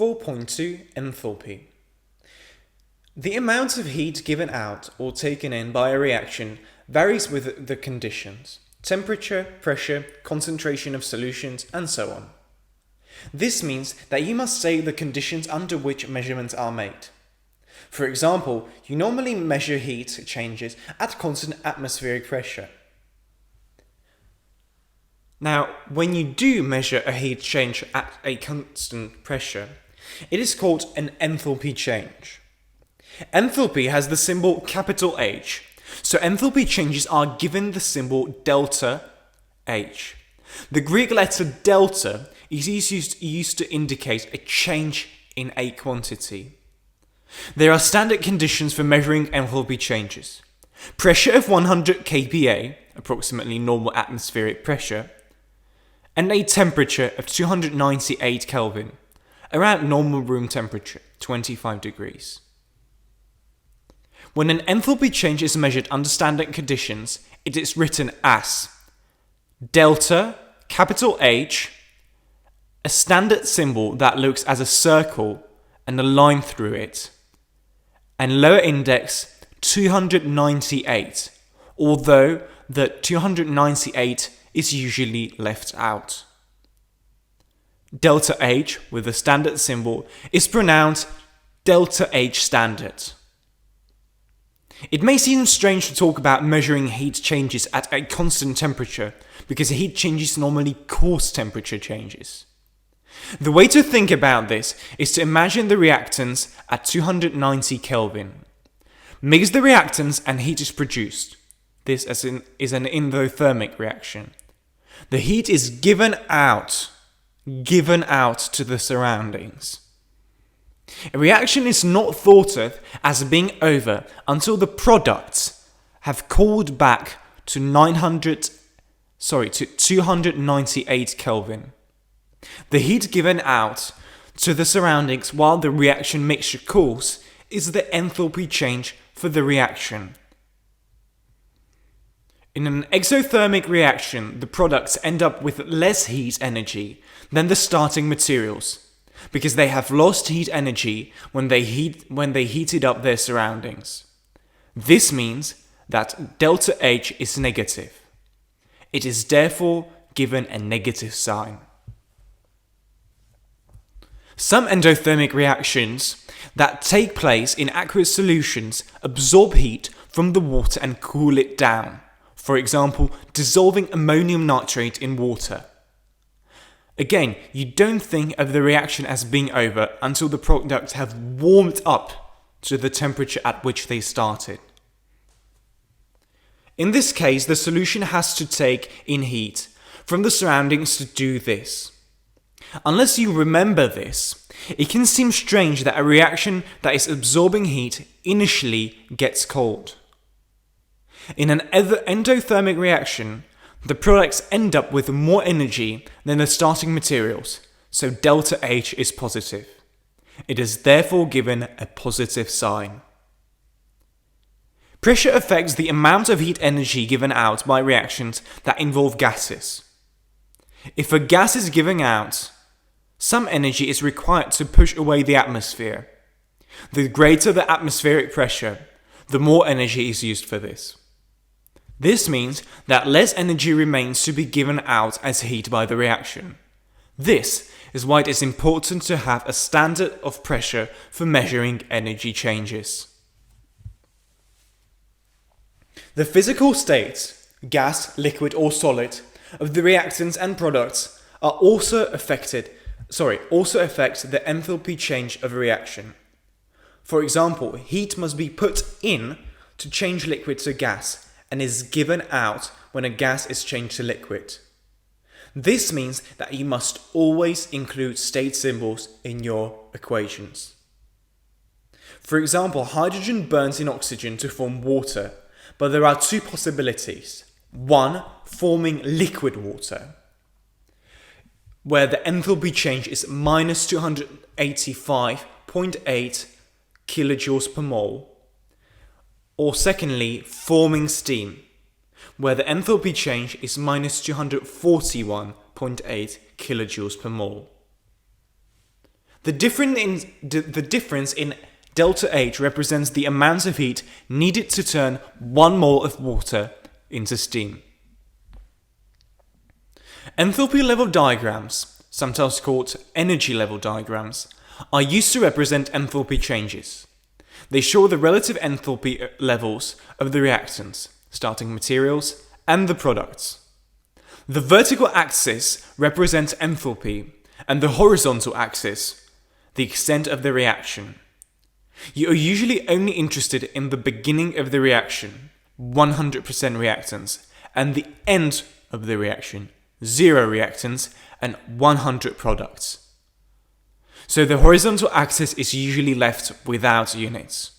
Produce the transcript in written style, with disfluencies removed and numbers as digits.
4.2 Enthalpy. The amount of heat given out or taken in by a reaction varies with the conditions, temperature, pressure, concentration of solutions, and so on. This means that you must say the conditions under which measurements are made. For example, you normally measure heat changes at constant atmospheric pressure. Now, when you do measure a heat change at a constant pressure, it is called an enthalpy change. Enthalpy has the symbol capital H, so enthalpy changes are given the symbol delta H. The Greek letter delta is used to indicate a change in a quantity. There are standard conditions for measuring enthalpy changes. Pressure of 100 kPa, approximately normal atmospheric pressure, and a temperature of 298 Kelvin, around normal room temperature, 25 degrees. When an enthalpy change is measured under standard conditions, it is written as delta, capital H, a standard symbol that looks as a circle and a line through it, and lower index 298, although the 298 is usually left out. Delta H with the standard symbol is pronounced delta H standard. It may seem strange to talk about measuring heat changes at a constant temperature because heat changes normally cause temperature changes. The way to think about this is to imagine the reactants at 290 Kelvin. Mix the reactants and heat is produced. This is an endothermic reaction. The heat is given out to the surroundings. A reaction is not thought of as being over until the products have cooled back to 298 Kelvin. The heat given out to the surroundings while the reaction mixture cools is the enthalpy change for the reaction. In an exothermic reaction, the products end up with less heat energy than the starting materials, because they have lost heat energy when they heated up their surroundings. This means that delta H is negative. It is therefore given a negative sign. Some endothermic reactions that take place in aqueous solutions absorb heat from the water and cool it down. For example, dissolving ammonium nitrate in water. Again, you don't think of the reaction as being over until the products have warmed up to the temperature at which they started. In this case, the solution has to take in heat from the surroundings to do this. Unless you remember this, it can seem strange that a reaction that is absorbing heat initially gets cold. In an endothermic reaction, the products end up with more energy than the starting materials, so delta H is positive. It is therefore given a positive sign. Pressure affects the amount of heat energy given out by reactions that involve gases. If a gas is given out, some energy is required to push away the atmosphere. The greater the atmospheric pressure, the more energy is used for this. This means that less energy remains to be given out as heat by the reaction. This is why it is important to have a standard of pressure for measuring energy changes. The physical states, gas, liquid or solid, of the reactants and products are also affect the enthalpy change of a reaction. For example, heat must be put in to change liquid to gas, and is given out when a gas is changed to liquid. This means that you must always include state symbols in your equations. For example, hydrogen burns in oxygen to form water, but there are two possibilities. One, forming liquid water, where the enthalpy change is minus 285.8 kilojoules per mole. Or secondly, forming steam, where the enthalpy change is minus 241.8 kilojoules per mole. The difference in delta H represents the amount of heat needed to turn 1 mole of water into steam. Enthalpy level diagrams, sometimes called energy level diagrams, are used to represent enthalpy changes. They show the relative enthalpy levels of the reactants, starting materials, and the products. The vertical axis represents enthalpy, and the horizontal axis, the extent of the reaction. You are usually only interested in the beginning of the reaction, 100% reactants, and the end of the reaction, 0 reactants, and 100 products. So the horizontal axis is usually left without units.